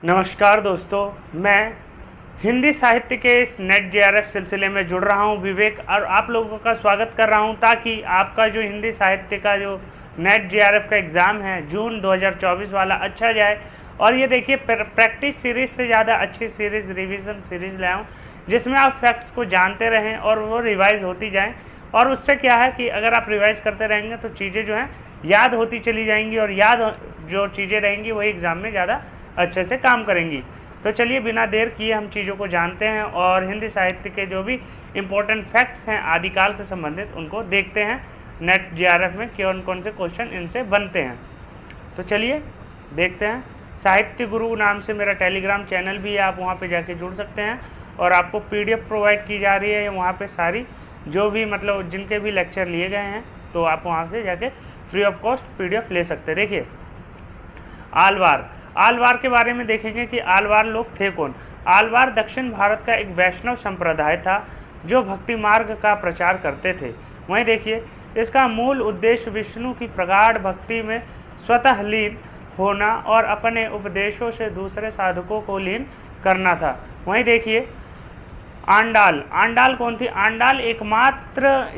नमस्कार दोस्तों, मैं हिंदी साहित्य के इस नेट जेआरएफ सिलसिले में जुड़ रहा हूं विवेक, और आप लोगों का स्वागत कर रहा हूं ताकि आपका जो हिंदी साहित्य का जो नेट जेआरएफ का एग्ज़ाम है जून 2024 वाला अच्छा जाए। और ये देखिए, प्रैक्टिस सीरीज़ से ज़्यादा अच्छी सीरीज़ रिवीजन सीरीज़ लाया हूँ जिसमें आप फैक्ट्स को जानते रहें और वो रिवाइज़ होती जाएँ। और उससे क्या है कि अगर आप रिवाइज़ करते रहेंगे तो चीज़ें जो हैं याद होती चली जाएंगी, और जो चीज़ें रहेंगी वही एग्ज़ाम में ज़्यादा अच्छे से काम करेंगी। तो चलिए बिना देर किए हम चीज़ों को जानते हैं और हिंदी साहित्य के जो भी इम्पोर्टेंट फैक्ट्स हैं आदिकाल से संबंधित उनको देखते हैं नेट जेआरएफ में कौन कौन से क्वेश्चन इनसे बनते हैं। तो चलिए देखते हैं। साहित्य गुरु नाम से मेरा टेलीग्राम चैनल भी है, आप वहाँ पे जाके जुड़ सकते हैं और आपको पीडीएफ प्रोवाइड की जा रही है वहाँ पे सारी जो भी मतलब जिनके भी लेक्चर लिए गए हैं, तो आप वहाँ से जाके फ्री ऑफ कॉस्ट पीडीएफ ले सकते हैं। देखिए, आलवार के बारे में देखेंगे कि आलवार लोग थे कौन। आलवार दक्षिण भारत का एक वैष्णव संप्रदाय था जो भक्ति मार्ग का प्रचार करते थे। वहीं देखिए, इसका मूल उद्देश्य विष्णु की प्रगाढ़ भक्ति में स्वतः लीन होना और अपने उपदेशों से दूसरे साधकों को लीन करना था। वहीं देखिए, आंडाल कौन थी। आंडाल एकमात्र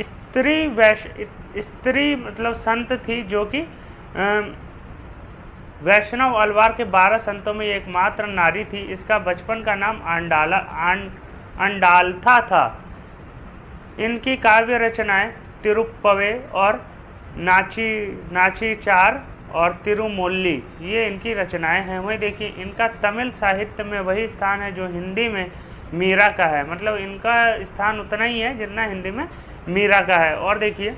स्त्री मतलब संत थी जो कि वैष्णव अलवार के 12 संतों में एकमात्र नारी थी। इसका बचपन का नाम अंडालथा था। इनकी काव्य रचनाएं तिरुप्पवे और नाचीचार और तिरुमोल्ली ये इनकी रचनाएं हैं। वहीं देखिए, इनका तमिल साहित्य में वही स्थान है जो हिंदी में मीरा का है, मतलब इनका स्थान उतना ही है जितना हिंदी में मीरा का है। और देखिए,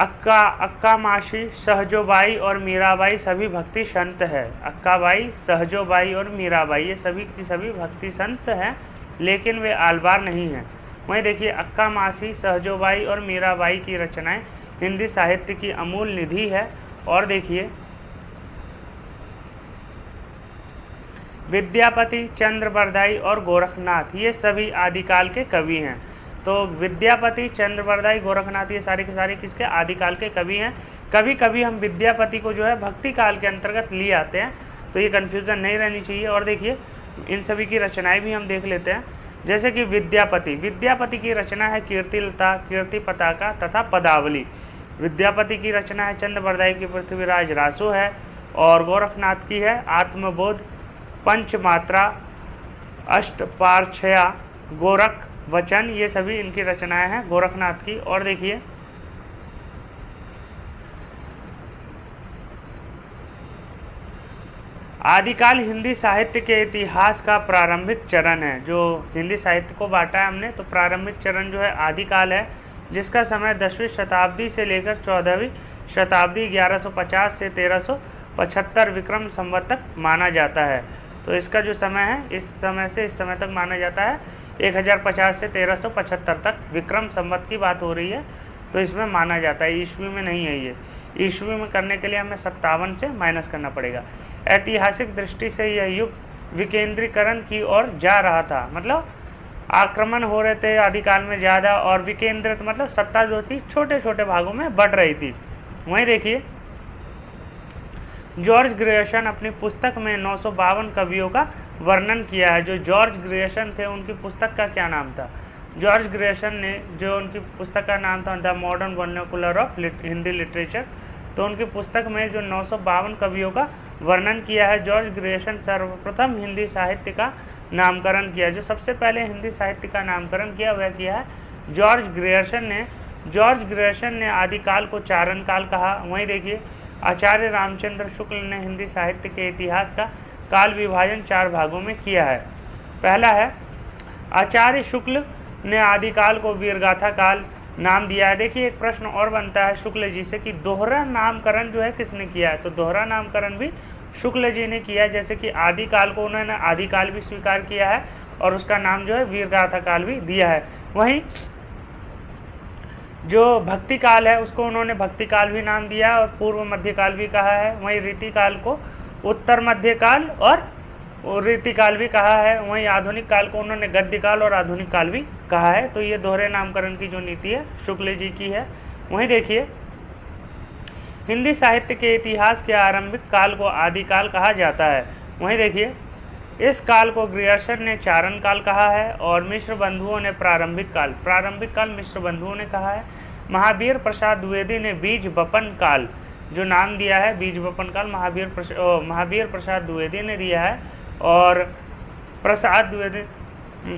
अक्का माशी, सहजोबाई और मीराबाई सभी भक्ति संत है। अक्काबाई, सहजोबाई और मीराबाई ये सभी की सभी भक्ति संत हैं, लेकिन वे आलवार नहीं हैं। वहीं देखिए, अक्का मासी, सहजोबाई और मीराबाई की रचनाएं हिंदी साहित्य की अमूल निधि है। और देखिए, विद्यापति, चंद्रबरदाई और गोरखनाथ ये सभी आदिकाल के कवि हैं। तो विद्यापति, चंद्रबरदाई, गोरखनाथ ये सारे के सारे किसके आदिकाल के कवि हैं। कभी कभी हम विद्यापति को जो है भक्ति काल के अंतर्गत लिए आते हैं, तो ये कन्फ्यूज़न नहीं रहनी चाहिए। और देखिए, इन सभी की रचनाएं भी हम देख लेते हैं। जैसे कि विद्यापति की रचना है कीर्तिलता, कीर्ति पताका तथा पदावली। विद्यापति की रचना है। चंद्रबरदाई की पृथ्वीराज रासो है और गोरखनाथ की है आत्मबोध, पंचमात्रा, अष्टपारछया, गोरख वचन ये सभी इनकी रचनाएं हैं गोरखनाथ की। और देखिए, आदिकाल हिंदी साहित्य के इतिहास का प्रारंभिक चरण है। जो हिंदी साहित्य को बांटा है हमने, तो प्रारंभिक चरण जो है आदिकाल है, जिसका समय 10वीं शताब्दी से लेकर 14वीं शताब्दी 1150 से 1375 विक्रम संवत तक माना जाता है। तो इसका जो समय है इस समय से इस समय तक माना जाता है 1050 से 1375 तक विक्रम संवत की बात हो रही है, तो इसमें माना जाता है। ईस्वी में नहीं है, ये ईस्वी में करने के लिए हमें 57 से माइनस करना पड़ेगा। ऐतिहासिक दृष्टि से यह युग विकेंद्रीकरण की ओर जा रहा था, मतलब आक्रमण हो रहे थे आदिकाल में ज़्यादा, और विकेंद्रित मतलब सत्ता जो थी छोटे छोटे भागों में बढ़ रही थी। वहीं देखिए, जॉर्ज ग्रेयसन अपनी पुस्तक में 952 कवियों का वर्णन किया है। जो जॉर्ज ग्रेयसन थे उनकी पुस्तक का क्या नाम था। जॉर्ज ग्रेयसन ने जो उनकी पुस्तक का नाम था the modern vernacular of Hindi literature, तो उनकी पुस्तक में जो 952 कवियों का वर्णन किया है। जॉर्ज ग्रेयसन सर्वप्रथम हिंदी साहित्य का नामकरण किया। जो सबसे पहले हिंदी साहित्य का नामकरण किया वह किया है जॉर्ज ग्रेयसन ने। जॉर्ज ग्रेयसन ने आदिकाल को चारण काल कहा। वहीं देखिए, आचार्य रामचंद्र शुक्ल ने हिंदी साहित्य के इतिहास का काल विभाजन 4 भागों में किया है। पहला है, आचार्य शुक्ल ने आदिकाल को वीरगाथा काल नाम दिया है। देखिए, एक प्रश्न और बनता है शुक्ल जी से कि दोहरा नामकरण जो है किसने किया है, तो दोहरा नामकरण भी शुक्ल जी ने किया है। जैसे कि आदिकाल को उन्होंने आदिकाल भी स्वीकार किया है और उसका नाम जो है वीरगाथा काल भी दिया है। वहीं जो भक्ति काल है उसको उन्होंने भक्ति काल भी नाम दिया और पूर्व मध्यकाल भी कहा है। वहीं रीतिकाल को उत्तर मध्यकाल और रीतिकाल भी कहा है। वहीं आधुनिक काल को उन्होंने गद्यकाल और आधुनिक काल भी कहा है। तो ये दोहरे नामकरण की जो नीति है शुक्ल जी की है। वहीं देखिए, हिंदी साहित्य के इतिहास के आरंभिक काल को आदिकाल कहा जाता है। वहीं देखिए, इस काल को ग्रियर्सन ने चारण काल कहा है और मिश्र बंधुओं ने प्रारंभिक काल मिश्र बंधुओं ने कहा है। महावीर प्रसाद द्विवेदी ने बीज बपन काल जो नाम दिया है, बीज बपन काल महावीर प्रसाद द्विवेदी ने दिया है। और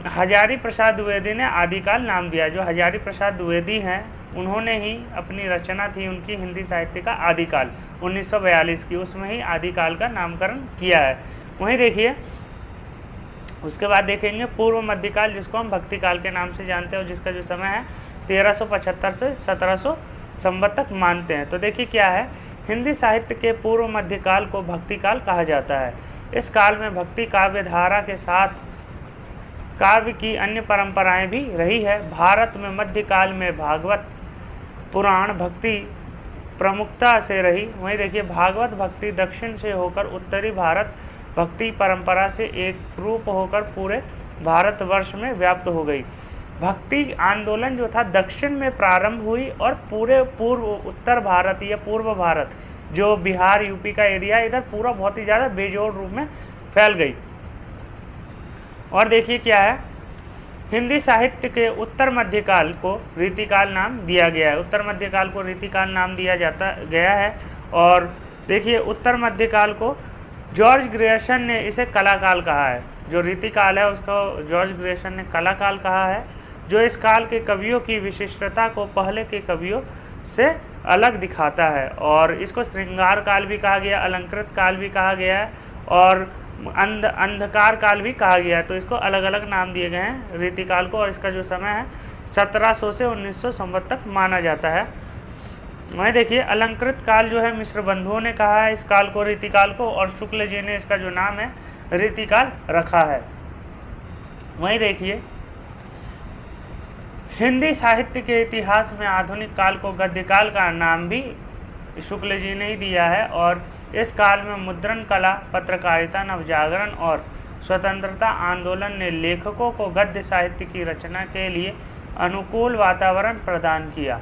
हजारी प्रसाद द्विवेदी ने आदिकाल नाम दिया। जो हजारी प्रसाद द्विवेदी हैं उन्होंने ही अपनी रचना थी उनकी हिंदी साहित्य का आदिकाल 1942 की, उसमें ही आदिकाल का नामकरण किया है। वहीं देखिए, उसके बाद देखेंगे पूर्व मध्यकाल, जिसको हम भक्ति काल के नाम से जानते हैं और जिसका जो समय है 1375 से 1700 संवत तक मानते हैं। तो देखिए क्या है, हिंदी साहित्य के पूर्व मध्यकाल को भक्ति काल कहा जाता है। इस काल में भक्ति काव्य धारा के साथ काव्य की अन्य परंपराएं भी रही है। भारत में मध्यकाल में भागवत पुराण भक्ति प्रमुखता से रही। वहीं देखिए, भागवत भक्ति दक्षिण से होकर उत्तरी भारत भक्ति परंपरा से एक रूप होकर पूरे भारतवर्ष में व्याप्त हो गई। भक्ति आंदोलन जो था दक्षिण में प्रारंभ हुई और पूरे उत्तर भारत या पूर्व भारत जो बिहार यूपी का एरिया इधर पूरा बहुत ही ज़्यादा बेजोड़ रूप में फैल गई। और देखिए क्या है, हिंदी साहित्य के उत्तर मध्यकाल को रीतिकाल नाम दिया गया है। उत्तर मध्यकाल को रीतिकाल नाम दिया गया है। और देखिए, उत्तर मध्यकाल को जॉर्ज ग्रियर्सन ने इसे कलाकाल कहा है। जो रीतिकाल है उसको जॉर्ज ग्रियर्सन ने कलाकाल कहा है, जो इस काल के कवियों की विशिष्टता को पहले के कवियों से अलग दिखाता है। और इसको श्रृंगार काल भी कहा गया, अलंकृत काल भी कहा गया है और अंधकार काल भी कहा गया है। तो इसको अलग अलग नाम दिए गए हैं रीतिकाल को। और इसका जो समय है 1700 से 1900 संवत तक माना जाता है। वहीं देखिए, अलंकृत काल जो है मिश्र बंधुओं ने कहा है इस काल को रीतिकाल को, और शुक्ल जी ने इसका जो नाम है रीतिकाल रखा है। वहीं देखिए, हिंदी साहित्य के इतिहास में आधुनिक काल को गद्यकाल का नाम भी शुक्ल जी ने ही दिया है। और इस काल में मुद्रण कला, पत्रकारिता, नवजागरण और स्वतंत्रता आंदोलन ने लेखकों को गद्य साहित्य की रचना के लिए अनुकूल वातावरण प्रदान किया।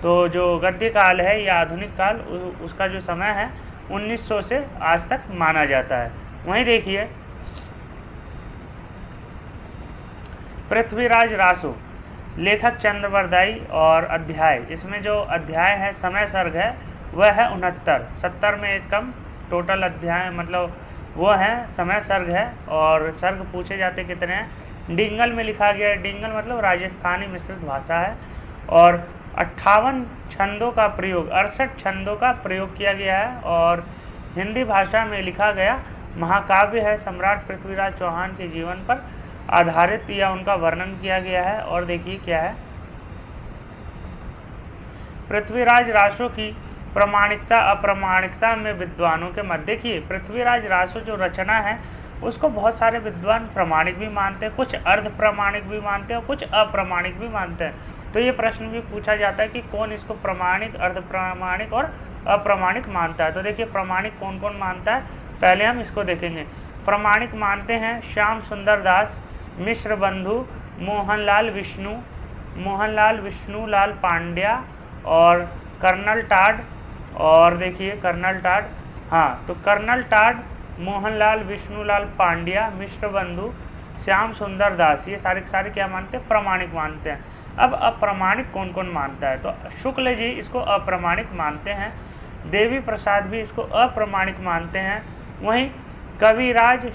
तो जो गद्य काल है या आधुनिक काल, उसका जो समय है 1900 से आज तक माना जाता है। वहीं देखिए, पृथ्वीराज रासो, लेखक चंद्रवरदाई और अध्याय, इसमें जो अध्याय है समय सर्ग है वह है 69, 70 में एक कम, टोटल अध्याय मतलब वो है समय सर्ग है। और सर्ग पूछे जाते कितने हैं, डिंगल में लिखा गया है। डिंगल मतलब राजस्थानी मिश्रित भाषा है। और 58 छंदों का प्रयोग, 68 छंदों का प्रयोग किया गया है। और हिंदी भाषा में लिखा गया महाकाव्य है। सम्राट पृथ्वीराज चौहान के जीवन पर आधारित या उनका वर्णन किया गया है। और देखिए क्या है, पृथ्वीराज रासो की प्रामाणिकता अप्रामाणिकता में विद्वानों के मध्य, देखिए पृथ्वीराज रासो जो रचना है उसको बहुत सारे विद्वान प्रामाणिक भी मानते हैं, कुछ अर्ध प्रामाणिक भी मानते हैं और कुछ अप्रामाणिक भी मानते हैं। तो ये प्रश्न भी पूछा जाता है कि कौन इसको प्रामाणिक, अर्ध प्रामाणिक और अप्रामाणिक मानता है। तो देखिए प्रामाणिक कौन कौन मानता है, पहले हम इसको देखेंगे। प्रामाणिक मानते हैं श्याम सुंदर दास, मिश्र बंधु, मोहनलाल विष्णुलाल पांड्या और कर्नल टाड। और देखिए कर्नल टाड, हाँ तो कर्नल टाड, मोहनलाल विष्णुलाल पांड्या, मिश्र बंधु, श्याम सुंदर दास, ये सारे सारे क्या मानते हैं, प्रामाणिक मानते हैं। अब अप्रामाणिक कौन कौन मानता है, तो शुक्ल जी इसको अप्रामाणिक मानते हैं, देवी प्रसाद भी इसको अप्रामाणिक मानते हैं। वहीं कविराज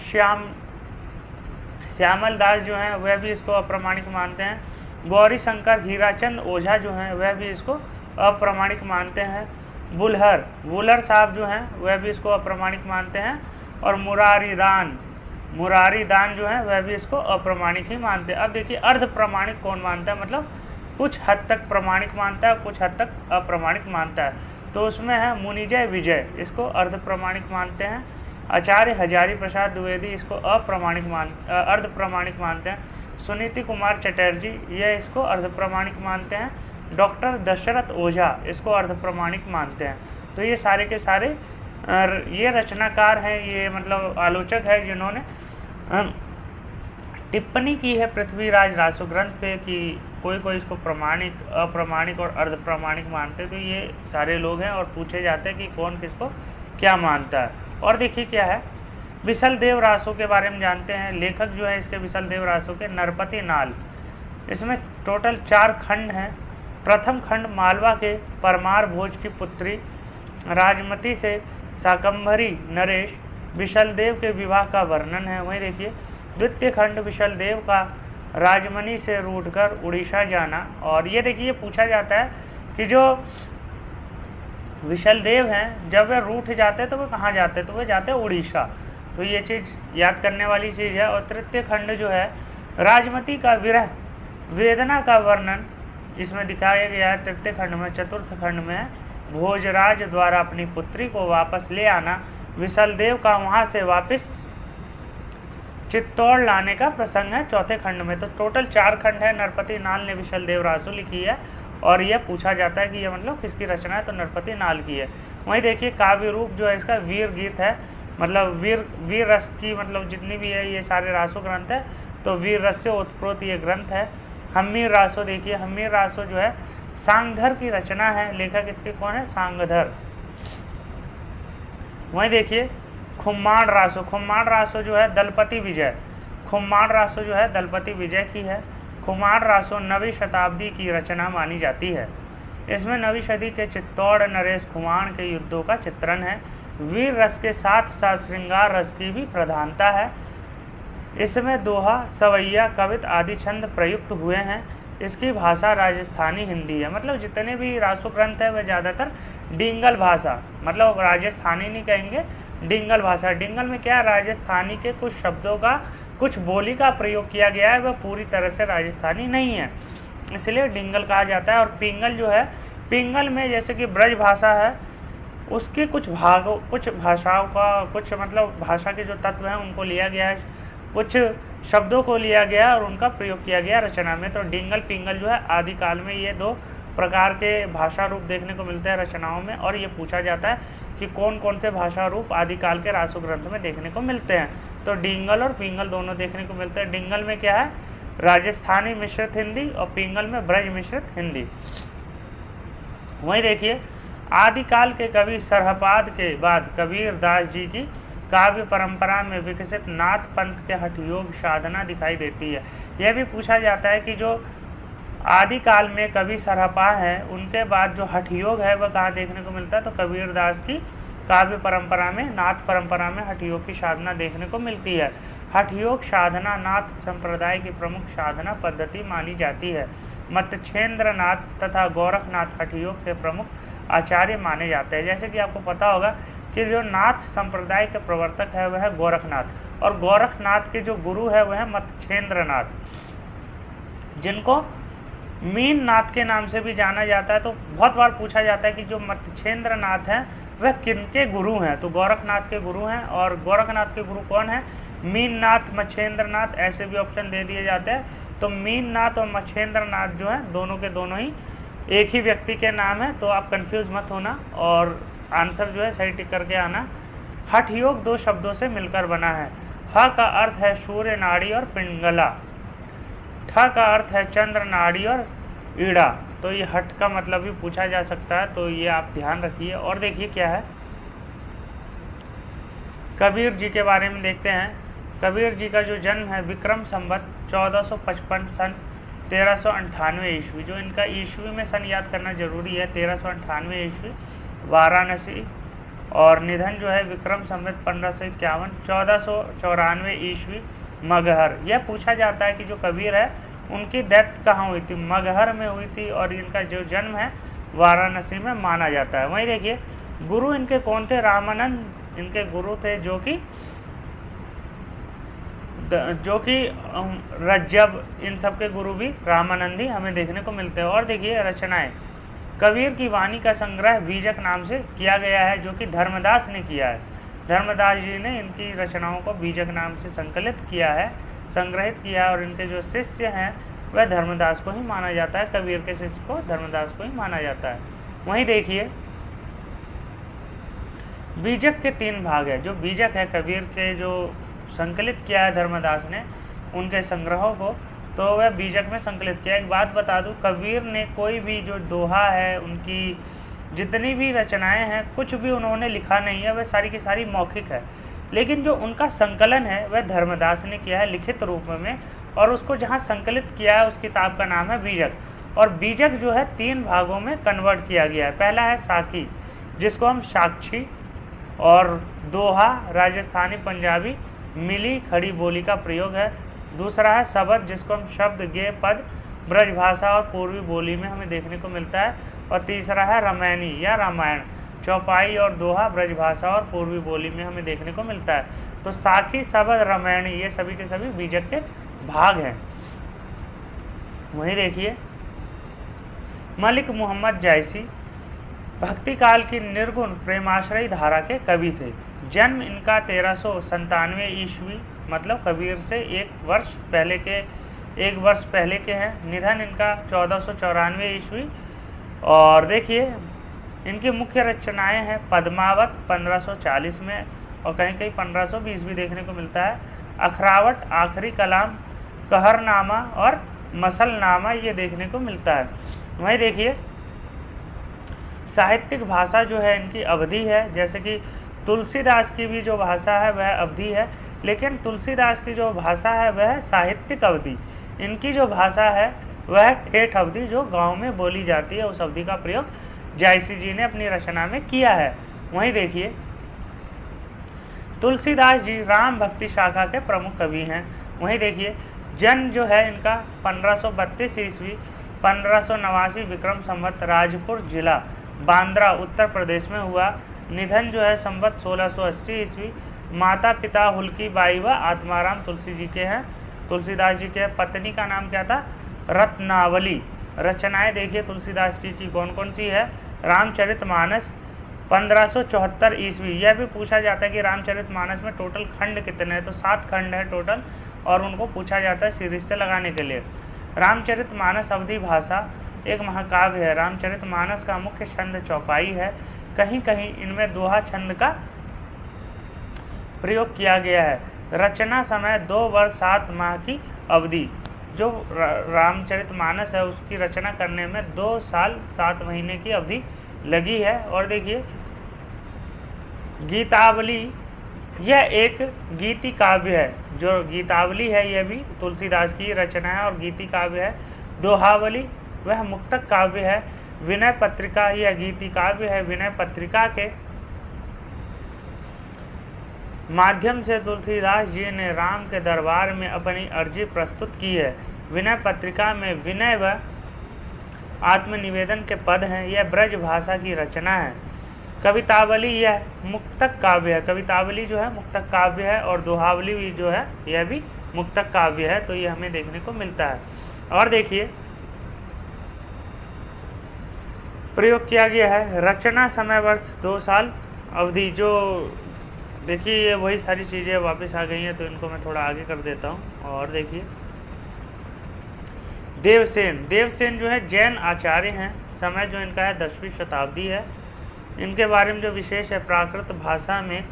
श्यामल दास जो हैं वह भी इसको अप्रामाणिक मानते हैं। गौरी शंकर हीराचंद ओझा जो हैं वह भी इसको अप्रामाणिक मानते हैं। वुलर साहब जो हैं वह भी इसको अप्रामाणिक मानते हैं। और मुरारी दान जो है वह भी इसको अप्रामाणिक ही मानते हैं। अब देखिए अर्ध प्रमाणिक कौन मानता है, मतलब कुछ हद तक प्रमाणिक मानता है, कुछ हद तक अप्रामाणिक मानता है। तो उसमें है मुनिजय विजय, इसको अर्ध प्रमाणिक मानते हैं। आचार्य हजारी प्रसाद द्विवेदी इसको अर्ध प्रमाणिक मानते हैं। सुनीति कुमार चटर्जी यह इसको अर्ध प्रमाणिक मानते हैं। डॉक्टर दशरथ ओझा इसको अर्ध प्रमाणिक मानते हैं। तो ये सारे के सारे ये रचनाकार हैं, ये मतलब आलोचक है जिन्होंने टिप्पणी की है पृथ्वीराज रासो ग्रंथ पे कि कोई कोई इसको प्रमाणिक, अप्रमाणिक और अर्ध प्रमाणिक मानते, तो ये सारे लोग हैं और पूछे जाते हैं कि कौन किसको क्या मानता है। और देखिए क्या है, विशल देव रासो के बारे में जानते हैं। लेखक जो है इसके विशल देव रासो के नरपति नाल। इसमें टोटल 4 खंड हैं। प्रथम खंड मालवा के परमार भोज की पुत्री राजमती से शाकंभरी नरेश विशलदेव के विवाह का वर्णन है। वहीं देखिए द्वितीय खंड विशलदेव का राजमनी से रूठकर उड़ीसा जाना। और ये देखिए पूछा जाता है कि जो विशलदेव हैं जब वे रूठ जाते हैं तो वे कहाँ जाते हैं, तो वे जाते हैं उड़ीसा। तो ये चीज़ याद करने वाली चीज़ है। और तृतीय खंड जो है राजमती का विरह वेदना का वर्णन इसमें दिखाया गया है तृतीय खंड में। चतुर्थ खंड में भोजराज द्वारा अपनी पुत्री को वापस ले आना, विशलदेव का वहाँ से वापस चित्तौड़ लाने का प्रसंग है चौथे खंड में। तो टोटल 4 खंड है। नरपति नाल ने विशलदेव रासो लिखी है और यह पूछा जाता है कि यह मतलब किसकी रचना है, तो नरपति नाल की है। वहीं देखिए काव्य रूप जो है इसका वीर गीत है, मतलब वीर रस की मतलब जितनी भी है ये सारे रासो ग्रंथ है, तो वीर रस से उत्प्रोत ये ग्रंथ है। हम्मीर रासो देखिए, हम्मीर रासो जो है सांगधर की रचना है। लेखक इसके कौन है, सांगधर। वहीं देखिए खुम्माण रासो, खुम्माण रासो जो है दलपति विजय, खुम्माण रासो जो है दलपति विजय की है। खुम्माण रासो 9वीं शताब्दी की रचना मानी जाती है। इसमें 9वीं सदी के चित्तौड़ नरेश खुम्माण के युद्धों का चित्रण है। वीर रस के साथ साथ श्रृंगार रस की भी प्रधानता है। इसमें दोहा, सवैया, कवित आदि छंद प्रयुक्त हुए हैं। इसकी भाषा राजस्थानी हिंदी है। मतलब जितने भी रासो ग्रंथ है वह ज़्यादातर डिंगल भाषा, मतलब राजस्थानी नहीं कहेंगे, डिंगल भाषा। डिंगल में क्या है, राजस्थानी के कुछ शब्दों का, कुछ बोली का प्रयोग किया गया है, वह पूरी तरह से राजस्थानी नहीं है, इसलिए डिंगल कहा जाता है। और पिंगल जो है, पिंगल में जैसे कि ब्रज भाषा है उसके कुछ भागों, कुछ भाषाओं का, कुछ मतलब भाषा के जो तत्व हैं उनको लिया गया है, कुछ शब्दों को लिया गया और उनका प्रयोग किया गया रचना में। तो डिंगल पिंगल जो है आदिकाल में ये 2 प्रकार के भाषा रूप देखने को मिलते हैं रचनाओं में। और ये पूछा जाता है कि कौन कौन से भाषा रूप आदिकाल के रासो ग्रंथ में देखने को मिलते हैं, तो डिंगल और पिंगल दोनों देखने को मिलते हैं। डिंगल में क्या है, राजस्थानी मिश्रित हिंदी, और पिंगल में ब्रज मिश्रित हिंदी। वहीं देखिए आदिकाल के कवि सरहपाद के बाद कबीर दास जी की काव्य परंपरा में विकसित नाथ पंथ के हठयोग साधना दिखाई देती है। यह भी पूछा जाता है कि जो आदिकाल में कवि सरहपा है उनके बाद जो हठयोग है वह कहाँ देखने को मिलता है, तो कबीर दास की काव्य परंपरा में, नाथ परंपरा में हठयोग की साधना देखने को मिलती है। हठयोग साधना नाथ संप्रदाय की प्रमुख साधना पद्धति मानी जाती है। मत्स्येंद्र नाथ तथा गोरखनाथ हठयोग के प्रमुख आचार्य माने जाते हैं। जैसे कि आपको पता होगा कि जो नाथ संप्रदाय के प्रवर्तक है वह है गोरखनाथ, और गोरखनाथ के जो गुरु है वह है मत्स्येंद्र नाथ, जिनको मीन नाथ के नाम से भी जाना जाता है। तो बहुत बार पूछा जाता है कि जो मत्स्येंद्र नाथ हैं वह किनके गुरु हैं, तो गोरखनाथ के गुरु हैं। और गोरखनाथ के गुरु कौन है, मीन नाथ, मत्स्येंद्र नाथ, ऐसे भी ऑप्शन दे दिए जाते हैं। तो मीन नाथ और मत्स्येंद्र नाथ जो है दोनों के दोनों ही एक ही व्यक्ति के नाम है, तो आप कंफ्यूज मत होना और आंसर जो है सही टिक करके आना। हठयोग 2 शब्दों से मिलकर बना है। ह का अर्थ है सूर्य नाड़ी और पिंगला, ठ का अर्थ है चंद्र नाड़ी और ईड़ा। तो ये हठ का मतलब भी पूछा जा सकता है, तो ये आप ध्यान रखिए। और देखिए क्या है, कबीर जी के बारे में देखते हैं। कबीर जी का जो जन्म है विक्रम संवत 1455 सन 1398 ईस्वी, जो इनका ईस्वी में सन याद करना जरूरी है, 1398 ईस्वी वाराणसी। और निधन जो है विक्रम संवत 1551 1494 ईस्वी मगहर। यह पूछा जाता है कि जो कबीर है उनकी डेथ कहाँ हुई थी, मगहर में हुई थी, और इनका जो जन्म है वाराणसी में माना जाता है। वहीं देखिए गुरु इनके कौन थे, रामानंद इनके गुरु थे, जो कि रज्जब, इन सब के गुरु भी रामानंद ही हमें देखने को मिलते हैं। और देखिए रचनाएं, कबीर की वाणी का संग्रह बीजक नाम से किया गया है, जो कि धर्मदास ने किया है। धर्मदास जी ने इनकी रचनाओं को बीजक नाम से संकलित किया है, संग्रहित किया है, और इनके जो शिष्य हैं वह धर्मदास को ही माना जाता है, कबीर के शिष्य को धर्मदास को ही माना जाता है। वहीं देखिए बीजक के 3 भाग है। जो बीजक है कबीर के जो संकलित किया है धर्मदास ने, उनके संग्रहों को, तो वह बीजक में संकलित किया। एक बात बता दूं, कबीर ने कोई भी जो दोहा है, उनकी जितनी भी रचनाएं हैं, कुछ भी उन्होंने लिखा नहीं है, वह सारी की सारी मौखिक है। लेकिन जो उनका संकलन है वह धर्मदास ने किया है लिखित रूप में, और उसको जहाँ संकलित किया है उस किताब का नाम है बीजक। और बीजक जो है 3 भागों में कन्वर्ट किया गया है। पहला है साकी, जिसको हम साक्षी, और दोहा राजस्थानी पंजाबी मिली खड़ी बोली का प्रयोग है। दूसरा है शब्द, जिसको हम शब्द गे पद ब्रजभाषा और पूर्वी बोली में हमें देखने को मिलता है। और तीसरा है रामायणी या रामायण, चौपाई और दोहा ब्रजभाषा और पूर्वी बोली में हमें देखने को मिलता है। तो साखी, शब्द, रामायणी ये सभी के सभी बीजक के भाग हैं। वहीं देखिए मलिक मोहम्मद जायसी भक्ति काल की निर्गुण प्रेमाश्रयी धारा के कवि थे। जन्म इनका 1397 ईस्वी, मतलब कबीर से एक वर्ष पहले के हैं। निधन इनका 1494 ईस्वी। और देखिए इनकी मुख्य रचनाएं हैं पद्मावत 1540 में, और कहीं कहीं 1520 भी देखने को मिलता है। अखरावट, आखिरी कलाम, कहरनामा और मसलनामा ये देखने को मिलता है। वहीं देखिए साहित्यिक भाषा जो है इनकी अवधी है, जैसे कि तुलसीदास की भी जो भाषा है वह अवधी है, लेकिन तुलसीदास की जो भाषा है वह साहित्यिक अवधि, इनकी जो भाषा है वह ठेठ अवधि, जो गांव में बोली जाती है, उस अवधि का प्रयोग जायसी जी ने अपनी रचना में किया है। वहीं देखिए तुलसीदास जी राम भक्ति शाखा के प्रमुख कवि हैं। वहीं देखिए जन्म जो है इनका 1532 ईस्वी, 1589 विक्रम संवत, राजपुर जिला बांद्रा उत्तर प्रदेश में हुआ। निधन जो है संवत 1680 ईस्वी। माता पिता हुल्की बाई व आत्माराम तुलसी जी के हैं, तुलसीदास जी के। पत्नी का नाम क्या था? रत्नावली। रचनाएं देखिए तुलसीदास जी की कौन कौन सी है। रामचरितमानस 1574 ईस्वी। यह भी पूछा जाता है कि रामचरितमानस में टोटल खंड कितने हैं, तो 7 खंड है टोटल, और उनको पूछा जाता है सीरीज से लगाने के लिए। रामचरितमानस अवधी भाषा एक महाकाव्य है। रामचरितमानस का मुख्य छंद चौपाई है। कहीं कहीं इनमें दोहा छंद का प्रयोग किया गया है। रचना समय 2 वर्ष 7 माह की अवधि। जो रामचरितमानस है उसकी रचना करने में 2 साल 7 महीने की अवधि लगी है। और देखिए गीतावली, यह एक गीति काव्य है। जो गीतावली है यह भी तुलसीदास की रचना है और गीति काव्य है। दोहावली वह मुक्तक काव्य है। विनय पत्रिका यह गीति काव्य है। विनय पत्रिका के माध्यम से तुलसीदास जी ने राम के दरबार में अपनी अर्जी प्रस्तुत की है। विनय पत्रिका में विनय व आत्मनिवेदन के पद हैं। यह ब्रज भाषा की रचना है। कवितावली यह मुक्तक काव्य है। कवितावली जो है मुक्तक काव्य है, और दोहावली भी जो है यह भी मुक्तक काव्य है। तो ये हमें देखने को मिलता है। और देखिए प्रयोग किया गया है। रचना समय वर्ष 2 साल अवधि। जो देखिए ये वही सारी चीज़ें वापस आ गई हैं, तो इनको मैं थोड़ा आगे कर देता हूँ। और देखिए देवसेन। देवसेन जो है जैन आचार्य हैं। समय जो इनका है 10वीं शताब्दी है। इनके बारे में जो विशेष है, प्राकृत भाषा में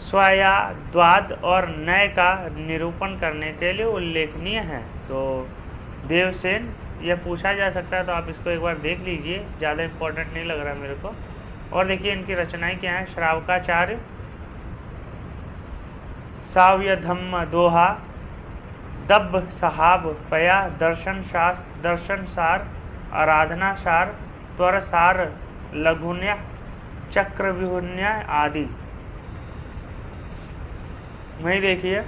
स्वया, द्वाद और नय का निरूपण करने के लिए उल्लेखनीय है। तो देवसेन यह पूछा जा सकता है, तो आप इसको एक बार देख लीजिए, ज़्यादा इम्पोर्टेंट नहीं लग रहा मेरे को। और देखिए इनकी रचनाएं क्या हैं। श्रावकाचार्य, साव्य धम्म दोहा, दब्ब सहाब पया, दर्शन सार, आराधना सार, त्वर सार, लघुन्य, चक्रव्यूहन्य आदि। वही देखिए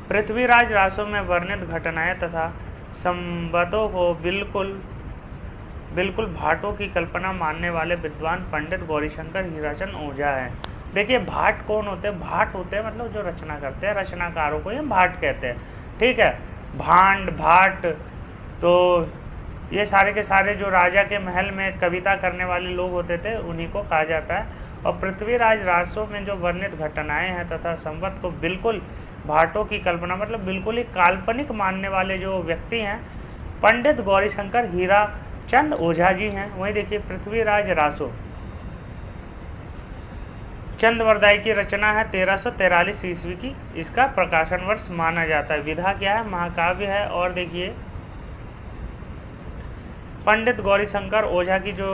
पृथ्वीराज रासों में वर्णित घटनाएं तथा संबंधों को बिल्कुल भाटों की कल्पना मानने वाले विद्वान पंडित गौरीशंकर हीराचंद ओझा हैं। देखिए भाट कौन होते हैं? भाट होते हैं मतलब जो रचना करते हैं, रचनाकारों को ये भाट कहते हैं। ठीक है, भांड, भाट, तो ये सारे के सारे जो राजा के महल में कविता करने वाले लोग होते थे उन्हीं को कहा जाता है। और पृथ्वीराज रासों में जो वर्णित घटनाएं हैं तथा संवत को बिल्कुल भाटों की कल्पना मतलब बिल्कुल ही काल्पनिक मानने वाले जो व्यक्ति हैं, पंडित गौरीशंकर हीराचंद ओझा जी हैं। वहीं देखिए पृथ्वीराज रासो चंद्रवरदाई की रचना है 1343 ईस्वी की, इसका प्रकाशन वर्ष माना जाता है। विधा क्या है? महाकाव्य है। और देखिए पंडित गौरीशंकर ओझा की जो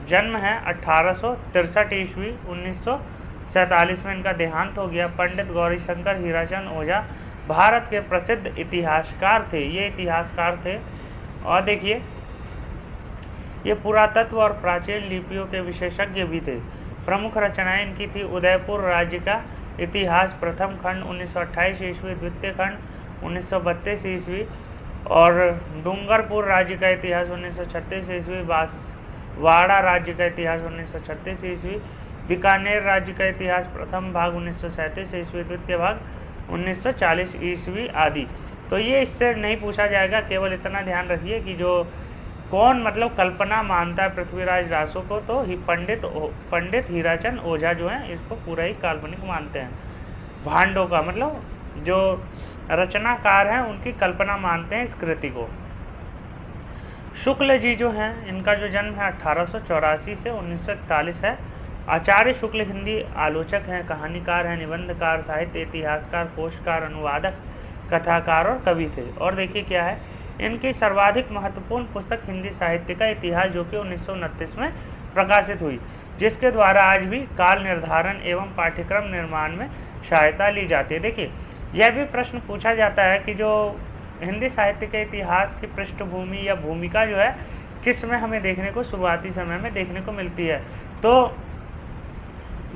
जन्म है 1863 ईस्वी, 1947 में इनका देहांत हो गया। पंडित गौरीशंकर हीराचंद ओझा भारत के प्रसिद्ध इतिहासकार थे, ये इतिहासकार थे। और देखिए ये पुरातत्व और प्राचीन लिपियों के विशेषज्ञ भी थे। प्रमुख रचनाएं इनकी थी उदयपुर राज्य का इतिहास प्रथम खंड 1928 ईस्वी, द्वितीय खंड 1932 ईस्वी, और डूंगरपुर राज्य का इतिहास 1936 ईस्वी, बांसवाड़ा राज्य का इतिहास 1936 ईस्वी, बीकानेर राज्य का इतिहास प्रथम भाग 1937 ईस्वी, द्वितीय भाग 1940 ईस्वी आदि। तो ये इससे नहीं पूछा जाएगा, केवल इतना ध्यान रखिए कि जो कौन मतलब कल्पना मानता है पृथ्वीराज रासो को, तो ही पंडित हीराचंद ओझा जो है इसको पूरा ही काल्पनिक मानते हैं। भांडों का मतलब जो रचनाकार हैं उनकी कल्पना मानते हैं इस कृति को। शुक्ल जी जो हैं इनका जो जन्म है 1884 से 1941 है। आचार्य शुक्ल हिंदी आलोचक हैं, कहानीकार हैं, निबंधकार, साहित्य इतिहासकार, कोशकार, अनुवादक, कथाकार और कवि थे। और देखिए क्या है, इनकी सर्वाधिक महत्वपूर्ण पुस्तक हिंदी साहित्य का इतिहास जो कि 1929 में प्रकाशित हुई, जिसके द्वारा आज भी काल निर्धारण एवं पाठ्यक्रम निर्माण में सहायता ली जाती है। देखिए यह भी प्रश्न पूछा जाता है कि जो हिंदी साहित्य के इतिहास की पृष्ठभूमि या भूमिका जो है किस में हमें देखने को शुरुआती समय में देखने को मिलती है। तो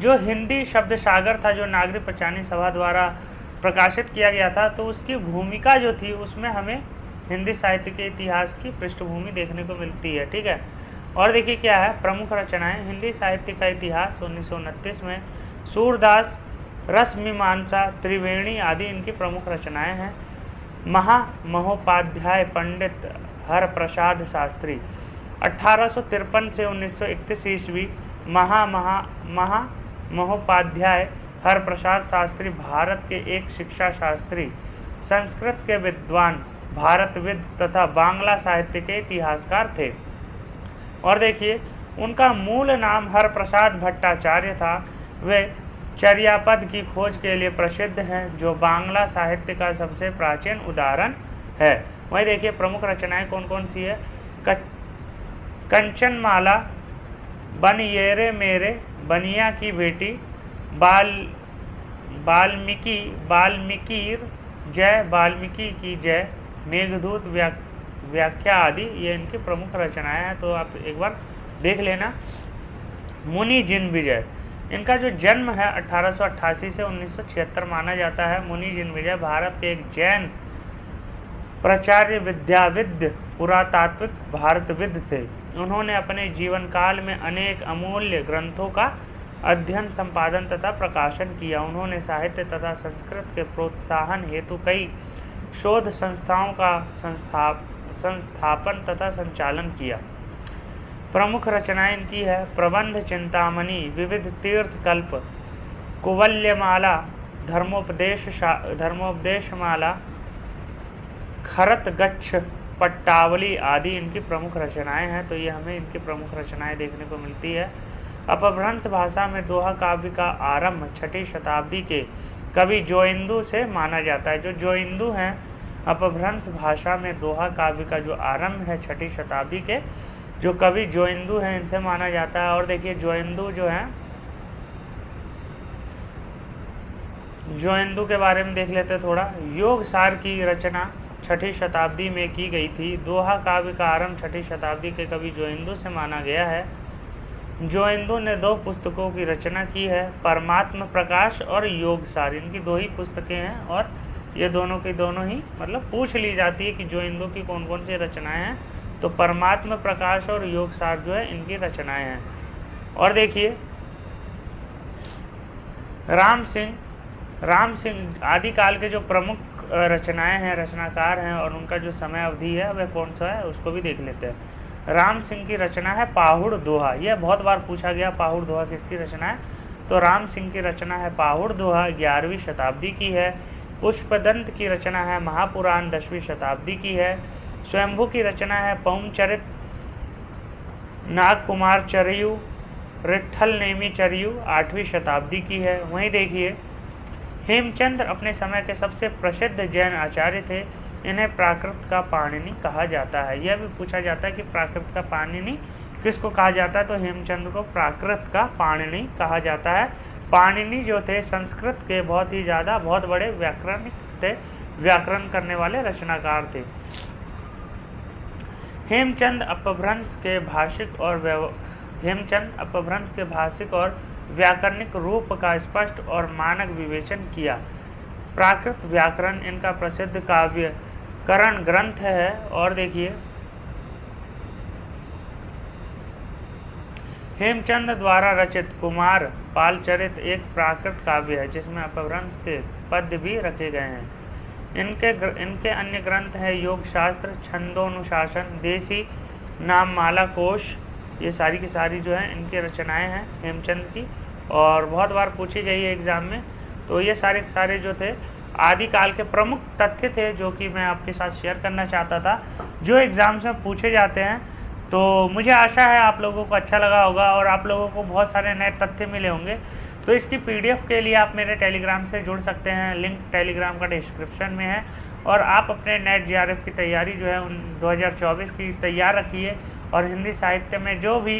जो हिंदी शब्द सागर था जो नागरिक पंचानी सभा द्वारा प्रकाशित किया गया था, तो उसकी भूमिका जो थी उसमें हमें हिंदी साहित्य के इतिहास की पृष्ठभूमि देखने को मिलती है। ठीक है। और देखिए क्या है, प्रमुख रचनाएं हिंदी साहित्य का इतिहास 1929 में सूरदास, रसमीमांसा, त्रिवेणी आदि इनकी प्रमुख रचनाएं हैं। महोपाध्याय पंडित हरप्रसाद शास्त्री 1853 से 1931 ईस्वी। महोपाध्याय हरप्रसाद शास्त्री भारत के एक शिक्षा शास्त्री, संस्कृत के विद्वान, भारतविद तथा बांग्ला साहित्य के इतिहासकार थे। और देखिए उनका मूल नाम हरप्रसाद भट्टाचार्य था। वे चर्यापद की खोज के लिए प्रसिद्ध हैं, जो बांग्ला साहित्य का सबसे प्राचीन उदाहरण है। वहीं देखिए प्रमुख रचनाएं कौन कौन सी है। कंचनमाला, बन येरे मेरे, बनिया की बेटी, वाल्मीकिर जय, वाल्मीकि की जय, मेघदूत, व्याख्या आदि ये इनकी प्रमुख रचनाएं हैं। तो आप एक बार देख लेना। मुनि जिनविजय, इनका जो जन्म है 1888 से 1976 माना जाता है। मुनि जिनविजय भारत के एक जैन प्राचार्य, विद्याविद, पुरातात्विक भारतविद थे। उन्होंने अपने जीवन काल में अनेक अमूल्य ग्रंथों का अध्ययन, संपादन तथा प्रकाशन किया। उन्होंने साहित्य तथा संस्कृत के प्रोत्साहन हेतु कई शोध संस्थाओं का संस्थापन तथा संचालन किया। प्रमुख रचनाएं इनकी है प्रबंध चिंतामणि, विविध तीर्थकल्प, कुवल्यमाला, धर्मोपदेशमाला, खरत गच्छ पट्टावली आदि इनकी प्रमुख रचनाएं हैं। तो ये हमें इनकी प्रमुख रचनाएं देखने को मिलती है। अपभ्रंश भाषा में दोहा काव्य का आरंभ 6ठी शताब्दी के कवि जोइंदू से माना जाता है। जो जोइंदू हैं, अपभ्रंश भाषा में दोहा काव्य का जो आरंभ है 6ठी शताब्दी के जो कवि जोइंदू हैं, इनसे माना जाता है। और देखिए जोइंदू जो हैं, जोइंदू के बारे में देख लेते हैं थोड़ा। योग सार की रचना 6ठी शताब्दी में की गई थी। दोहा काव्य का आरंभ 6ठी शताब्दी के कवि जोइंदू से माना गया है। जोइंदू ने 2 पुस्तकों की रचना की है, परमात्म प्रकाश और योग सार। इनकी 2 ही पुस्तकें हैं और ये दोनों की दोनों ही मतलब पूछ ली जाती है कि जोइंदू की कौन कौन सी रचनाएं हैं। तो परमात्म प्रकाश और योग सार जो है इनकी रचनाएं हैं। और देखिए राम सिंह आदिकाल के जो प्रमुख रचनाएं हैं, रचनाकार हैं और उनका जो समय अवधि है वह कौन सा है उसको भी देख लेते हैं। राम सिंह की रचना है पाहुड़ दोहा। यह बहुत बार पूछा गया पाहुड़ दोहा किसकी रचना है। तो राम सिंह की रचना है पाहुड़ दोहा, 11वीं शताब्दी की है। पुष्पदंत की रचना है महापुराण, 10वीं शताब्दी की है। स्वयंभू की रचना है पौमचरित, नागकुमार चरयू रिट्ठल नेमिचर्यु 8वीं शताब्दी की है। वहीं देखिए हेमचंद्र अपने समय के सबसे प्रसिद्ध जैन आचार्य थे। इन्हें प्राकृत का पाणिनि कहा जाता है। यह भी पूछा जाता है कि प्राकृत का पाणिनि किसको कहा जाता है, तो हेमचंद्र को प्राकृत का पाणिनि कहा जाता है। पाणिनि जो थे संस्कृत के बहुत बड़े व्याकरणिक थे, व्याकरण करने वाले रचनाकार थे। हेमचंद अपभ्रंश के भाषिक और व्याकरणिक रूप का स्पष्ट और मानक विवेचन किया। प्राकृत व्याकरण इनका प्रसिद्ध काव्य करण ग्रंथ है। और देखिए हेमचंद द्वारा रचित कुमार पालचरित एक प्राकृत काव्य है जिसमें अपभ्रंश के पद्य भी रखे गए हैं। इनके अन्य ग्रंथ है योग शास्त्र, छंदोनुशासन, देसी नाममाला कोश। ये सारी की सारी जो है इनकी रचनाएं हैं हेमचंद की, और बहुत बार पूछी गई है एग्ज़ाम में। तो ये सारे जो थे आदिकाल के प्रमुख तथ्य थे जो कि मैं आपके साथ शेयर करना चाहता था, जो एग्ज़ाम्स में पूछे जाते हैं। तो मुझे आशा है आप लोगों को अच्छा लगा होगा और आप लोगों को बहुत सारे नए तथ्य मिले होंगे। तो इसकी PDF के लिए आप मेरे टेलीग्राम से जुड़ सकते हैं, लिंक टेलीग्राम का डिस्क्रिप्शन में है। और आप अपने नेट JRF की तैयारी जो है 2024 की तैयार रखिए, और हिंदी साहित्य में जो भी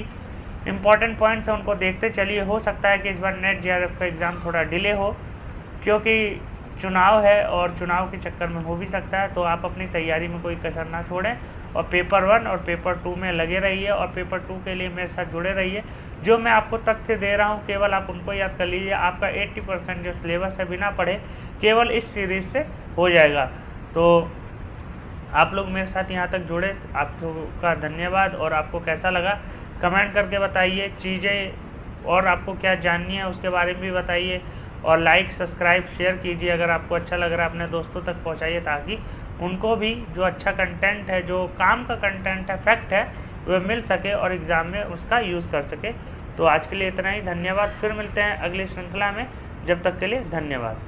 इम्पॉर्टेंट पॉइंट्स हैं उनको देखते चलिए। हो सकता है कि इस बार नेट JRF का एग्ज़ाम थोड़ा डिले हो, क्योंकि चुनाव है और चुनाव के चक्कर में हो भी सकता है। तो आप अपनी तैयारी में कोई कसर ना छोड़ें और पेपर 1 और पेपर 2 में लगे रहिए, और पेपर 2 के लिए मेरे साथ जुड़े रहिए। जो मैं आपको तथ्य दे रहा हूँ केवल आप उनको याद कर लीजिए। आपका 80% जो सिलेबस है बिना पढ़े केवल इस सीरीज़ से हो जाएगा। तो आप लोग मेरे साथ यहाँ तक जुड़े, आपका धन्यवाद। और आपको कैसा लगा कमेंट करके बताइए। चीज़ें और आपको क्या जाननी है उसके बारे में भी बताइए, और लाइक सब्सक्राइब शेयर कीजिए। अगर आपको अच्छा लग रहा है अपने दोस्तों तक पहुँचाइए, ताकि उनको भी जो अच्छा कंटेंट है, जो काम का कंटेंट है, फैक्ट है, वह मिल सके और एग्ज़ाम में उसका यूज़ कर सके। तो आज के लिए इतना ही, धन्यवाद। फिर मिलते हैं अगली श्रृंखला में, जब तक के लिए धन्यवाद।